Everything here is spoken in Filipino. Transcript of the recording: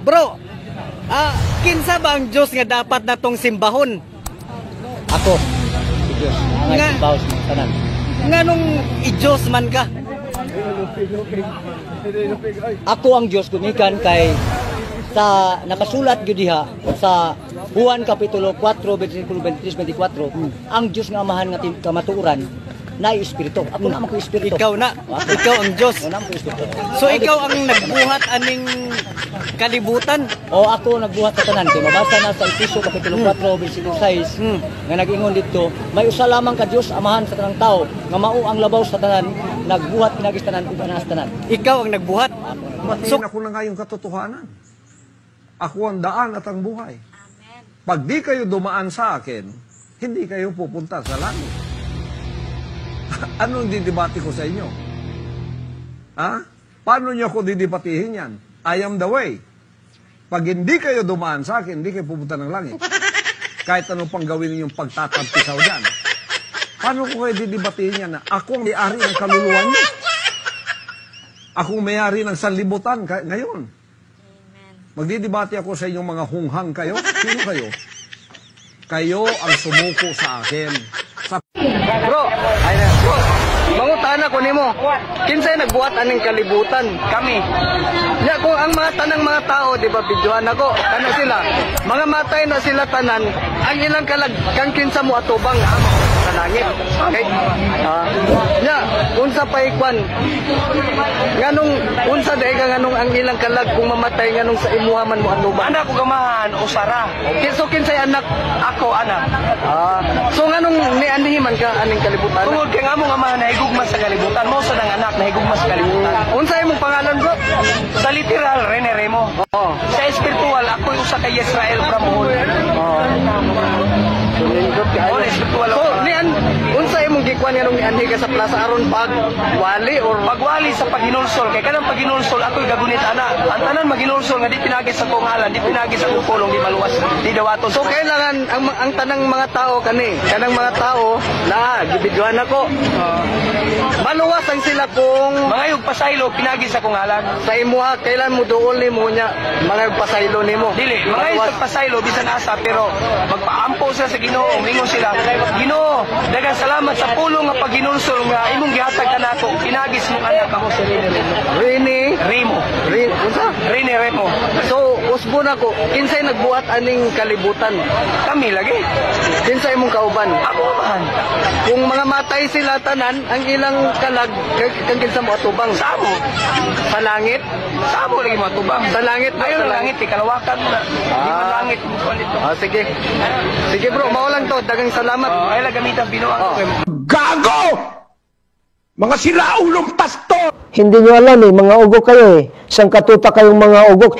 Bro, kinsa ba ang Diyos nga dapat natong simbahon? Ako, si Diyos. Nga simbaw sa tanan. Nga nung i-Diyos man ka? Ako ang Diyos gumikan kay sa nakasulat gyud diha sa Juan kapitulo 4 bersikulo 23-24, ang Diyos nga amahan nga kamatuoran na espiritu. Ako na ko espiritu. Ikaw na. Ikaw ang Diyos. So ikaw ang nagbuhat aning kalibutan? O ako nagbuhat sa tanan. Kaya mabasa na sa Efeso kapitulo 4 bersikulo 6 nga nag-ingon dito, may usa lamang ka Diyos amahan sa tanang tao nga mao ang labaw sa tanan, nagbuhat pinagis tanan ug anas tanan. Ikaw ang nagbuhat. So ako na nga yung katotohanan. Ako ang daan at ang buhay. Pag di kayo dumaan sa akin, hindi kayo pupunta sa langit. Anong didebate ko sa inyo? Ha? Paano niyo ako didebatihin yan? I am the way. Pag hindi kayo dumaan sa akin, hindi kayo pupunta ng langit. Kahit ano pang gawin ninyong pagtatampisaw dyan. Paano ko kayo didebatihin yan na ako ang may-ari ng kaluluwa niyo? Ako ang may-ari ng sanlibutan ngayon. Magdidebate ako sa inyong mga hunghang kayo. Sino kayo? Kayo ang sumuko sa akin. Bro, mangutana ko nimo. Kinsay nagbuhat aning kalibutan? Kami. Ya kung ang mga tanang mga tao, di ba, videohan ako, kana sila. Mga matay na sila tanan, ang ilang kalag kang kinsa mo atubang sa langit. Okay? Ya, unsa pa ikwan? Nganong unsa dai ka nganong ang ilang kalag kung mamatay nganong sa imuha man mo atubang? Anak ko gamahan usara. Okay, so kinsay anak? Ako anak. So nganong nianhi man ka aning kalibutan? Tungod kay nga mo nga man nahigugma sa kalibutan mo sa nang anak nahigugma sa kalibutan. Unsa imong pangalan bro? Sa literal Rene Remo. Sa espiritual ako usa kay Israel Pramuhon. So nian unsa imong gikuan nganong nianhi ka sa plaza aron pagwali or pagwali sa paginulsol kay kanang paginulsol ako'y gagunit ana. Ang tanan maginulsol nga di pinagi sa kungalan, di pinagi sa kupulong, di maluwas, di dawaton. So kailangan ang tanang mga tao kanang mga tao na gibidyohan ako. Maluwas ang sila kung mga yung pasaylo pinagi sa kungalan. Sa imuha kailan mo duol nimo nya mga yung pasaylo nimo. Dili, mga yung pasaylo bisan asa pero magpaampo sila sa Ginoo, mingon sila. Ginoo, daghang salamat sa pulong nga paginulsol nga imong gihatag kanako. Pinagis mong anak ako si Rene Remo. Rene Remo. So usbon ako, kinsay nagbuhat aning kalibutan? Kami lagi. Kinsay imong kauban? Ako man. Kung mga matay sila tanan, ang ilang kalag kang kinsa mo atubang? Samo. Sa langit? Samo lagi mo atubang. Sa langit? Ayon sa langit, ikalawakan mo na. Di man langit. Sige. Sige bro, mawalang to. Dagang salamat. Ay lang gamitan binuang ko. Gago! Mga sila-ulong pastor! Hindi nyo alam mga ugok kayo eh. Sangkatuta kayong mga ugok.